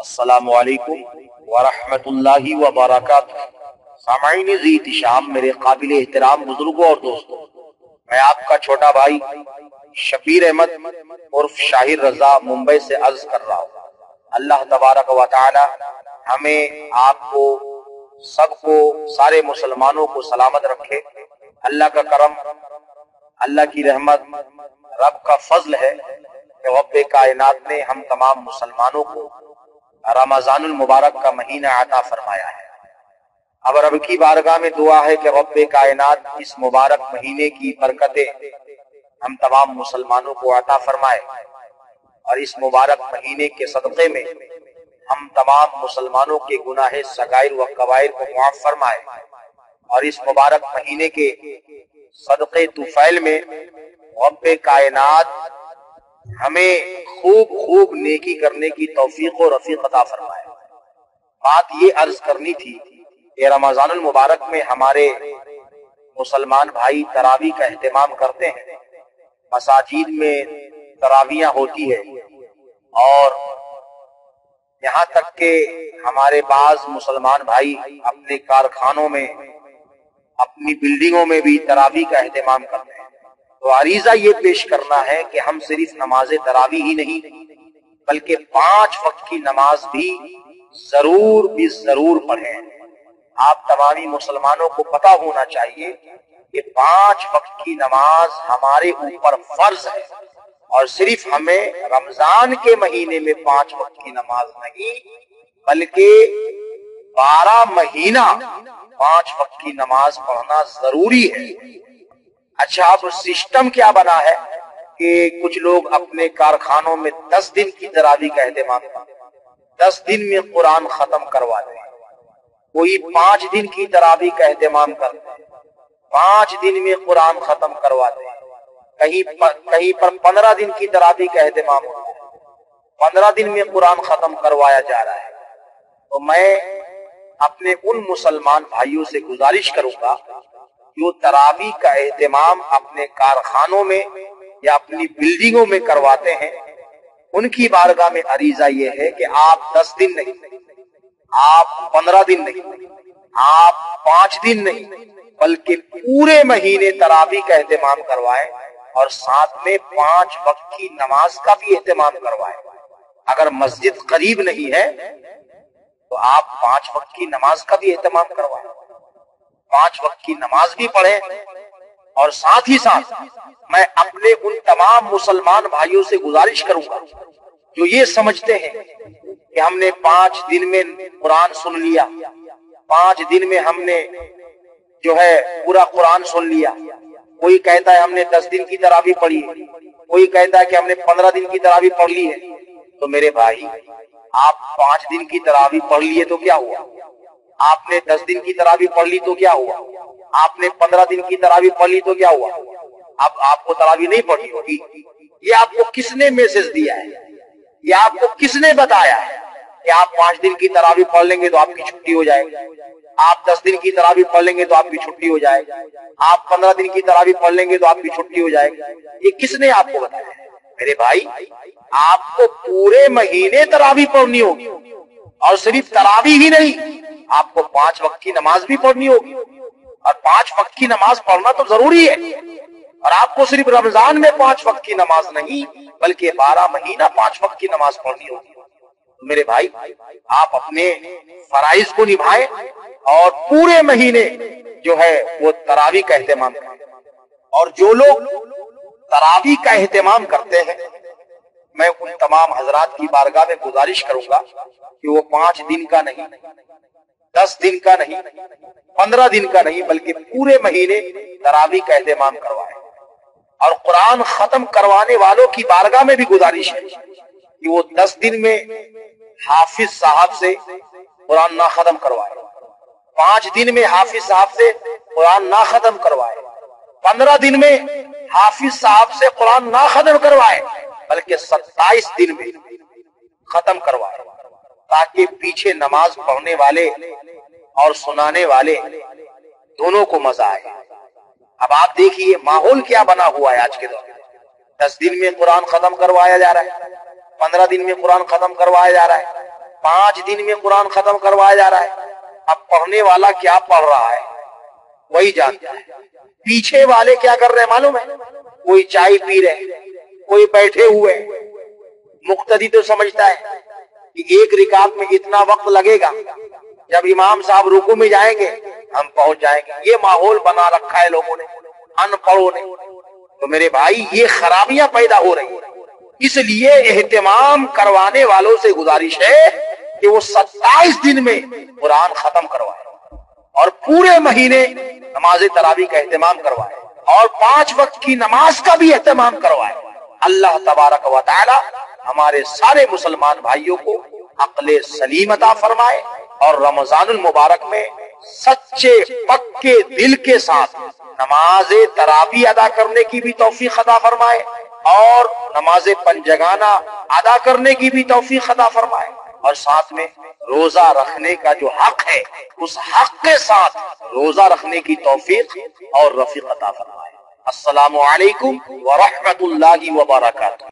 السلام علیکم ورحمۃ اللہ وبرکاتہ۔ سامعین ذی احتشام، میرے قابل احترام بزرگوں اور دوستوں، میں آپ کا چھوٹا بھائی شبیر احمد عرف شاہر رضا ممبئی سے عرض کر رہا ہوں۔ اللہ تبارک و تعالی ہمیں آپ کو سب کو سارے مسلمانوں کو سلامت رکھے۔ اللہ کا کرم، اللہ کی رحمت، رب کا فضل ہے کہ رب کائنات نے ہم تمام مسلمانوں کو رمضان المبارک کا مہینہ عطا فرمایا ہے۔ اب رب کی بارگاہ میں دعا ہے کہ رب کائنات اس مبارک مہینے کی برکتیں ہم تمام مسلمانوں کو عطا فرمائے، اور اس مبارک مہینے کے صدقے میں ہم تمام مسلمانوں کے گناہ صغائر و کبائر کو معاف فرمائے، اور اس مبارک مہینے کے صدقے طفیل میں رب کائنات ہمیں خوب نیکی کرنے کی توفیق و رفیق عطا فرمائے۔ بات یہ عرض کرنی تھی کہ رمضان المبارک میں ہمارے مسلمان بھائی تراویح کا اہتمام کرتے ہیں، مساجد میں تراویحاں ہوتی ہے، اور یہاں تک کہ ہمارے بعض مسلمان بھائی اپنے کارخانوں میں، اپنی بلڈنگوں میں بھی تراویح کا اہتمام کرتے ہیں۔ تو عریضہ یہ پیش کرنا ہے کہ ہم صرف نماز تراویح ہی نہیں بلکہ 5 وقت کی نماز بھی ضرور پڑھیں۔ آپ تمامی مسلمانوں کو پتہ ہونا چاہیے کہ 5 وقت کی نماز ہمارے اوپر فرض ہے، اور صرف ہمیں رمضان کے مہینے میں 5 وقت کی نماز نہیں بلکہ 12 مہینہ 5 وقت کی نماز پڑھنا ضروری ہے۔ اچھا، اب سسٹم کیا بنا ہے کہ کچھ لوگ اپنے کارخانوں میں 10 دن کی تراویح کا اہتمام کرتے ہیں، 10 دن میں قرآن ختم کرواتے ہیں۔ کوئی 5 دن کی تراویح کا اہتمام کرتے ہیں، 5 دن میں قرآن ختم کرواتے ہیں۔ کہیں پر 15 دن کی تراویح کا اہتمام ہوتا ہے، 15 دن میں قرآن ختم کروایا جا رہا ہے۔ تو میں اپنے ان مسلمان بھائیوں سے گزارش کروں گا جو تراویح کا اہتمام اپنے کارخانوں میں یا اپنی بلڈنگوں میں کرواتے ہیں، ان کی بارگاہ میں عریضہ یہ ہے کہ آپ 10 دن نہیں، آپ 15 دن نہیں، آپ 5 دن نہیں بلکہ پورے مہینے تراویح کا اہتمام کروائیں، اور ساتھ میں 5 وقت کی نماز کا بھی اہتمام کروائیں۔ اگر مسجد قریب نہیں ہے تو آپ 5 وقت کی نماز کا بھی اہتمام کروائیں، 5 وقت کی نماز بھی پڑھیں۔ اور ساتھ ہی ساتھ میں اپنے ان تمام مسلمان بھائیوں سے گزارش کروں گا جو یہ سمجھتے ہیں کہ ہم نے 5 دن میں قرآن سن لیا، 5 دن میں ہم نے جو ہے پورا قرآن سن لیا۔ کوئی کہتا ہے ہم نے 10 دن کی تراویح پڑھی ہے، کوئی کہتا ہے کہ ہم نے 15 دن کی تراویح پڑھ لی ہے۔ تو میرے بھائی، آپ 5 دن کی تراویح پڑھ لیے تو کیا ہوا؟ آپ نے 10 دن کی تراویح پڑھ لی تو کیا ہوا؟ آپ نے 15 دن کی تراویح پڑھ لی تو کیا ہوا؟ اب آپ کو تراویح نہیں پڑھنی ہوگی۔ یہ آپ کو کس نے میسج دیا ہے؟ یہ آپ کو کس نے بتایا ہے کہ آپ 5 دن کی تراویح پڑھ لیں گے تو آپ کی چھٹی ہو جائے گی، آپ 10 دن کی تراویح پڑھ لیں گے تو آپ کی چھٹی ہو جائے گی، آپ 15 دن کی تراویح پڑھ لیں گے تو آپ کی چھٹی ہو جائے گی؟ یہ کس نے آپ کو بتایا ہے؟ میرے بھائی، آپ کو پورے مہینے تراویح پڑھنی ہوگی، اور صرف تراویح ہی نہیں، آپ کو 5 وقت کی نماز بھی پڑھنی ہوگی، اور 5 وقت کی نماز پڑھنا تو ضروری ہے۔ اور آپ کو صرف رمضان میں 5 وقت کی نماز نہیں بلکہ 12 مہینہ 5 وقت کی نماز پڑھنی ہوگی۔ تو میرے بھائی، آپ اپنے فرائض کو نبھائیں اور پورے مہینے جو ہے وہ تراویح کا اہتمام کریں۔ اور جو لوگ تراویح کا اہتمام کرتے ہیں، میں ان تمام حضرات کی بارگاہ میں گزارش کروں گا کہ وہ 5 دن کا نہیں، 10 دن کا نہیں، 15 دن کا نہیں بلکہ پورے مہینے تراویح کا اہتمام کروائیں۔ اور قرآن ختم کروانے والوں کی بارگاہ میں بھی گزارش ہے کہ وہ 10 دن میں حافظ صاحب سے قرآن نہ ختم کروائے، 5 دن میں حافظ صاحب سے قرآن نہ ختم کروائے، 15 دن میں حافظ صاحب سے قرآن نہ ختم کروائے بلکہ 27 دن میں ختم کروائے، تاکہ پیچھے نماز پڑھنے والے اور سنانے والے دونوں کو مزہ آئے۔ اب آپ دیکھیے ماحول کیا بنا ہوا ہے آج کے دور میں۔ 10 دن میں قرآن ختم کروایا جا رہا ہے، 15 دن میں قرآن ختم کروایا جا رہا ہے، 5 دن میں قرآن ختم کروایا جا رہا ہے. اب پڑھنے والا کیا پڑھ رہا ہے وہی جانتا ہے. پیچھے والے کیا کر رہے ہیں معلوم ہے؟ کوئی چائے پی رہے، کوئی بیٹھے ہوئے. مقتدی تو سمجھتا ہے کہ ایک رکعت میں اتنا وقت لگے گا، جب امام صاحب رکوع میں جائیں گے ہم پہنچ جائیں گے. یہ ماحول بنا رکھا ہے لوگوں نے، ان پڑھوں نے. تو میرے بھائی یہ خرابیاں پیدا ہو رہی ہیں. اس لیے اہتمام کروانے والوں سے گزارش ہے کہ وہ 27 دن میں قرآن ختم کروائے اور پورے مہینے نماز تراویح کا اہتمام کروائے اور 5 وقت کی نماز کا بھی اہتمام کروائے. اللہ تبارک و تعالی ہمارے سارے مسلمان بھائیوں کو عقل سلیم عطا فرمائے اور رمضان المبارک میں سچے پکے دل کے ساتھ نماز تراویح ادا کرنے کی بھی توفیق عطا فرمائے اور نماز پنجگانہ ادا کرنے کی بھی توفیق عطا فرمائے اور ساتھ میں روزہ رکھنے کا جو حق ہے اس حق کے ساتھ روزہ رکھنے کی توفیق اور رفیق عطا فرمائے. السلام علیکم ورحمۃ اللہ وبرکاتہ.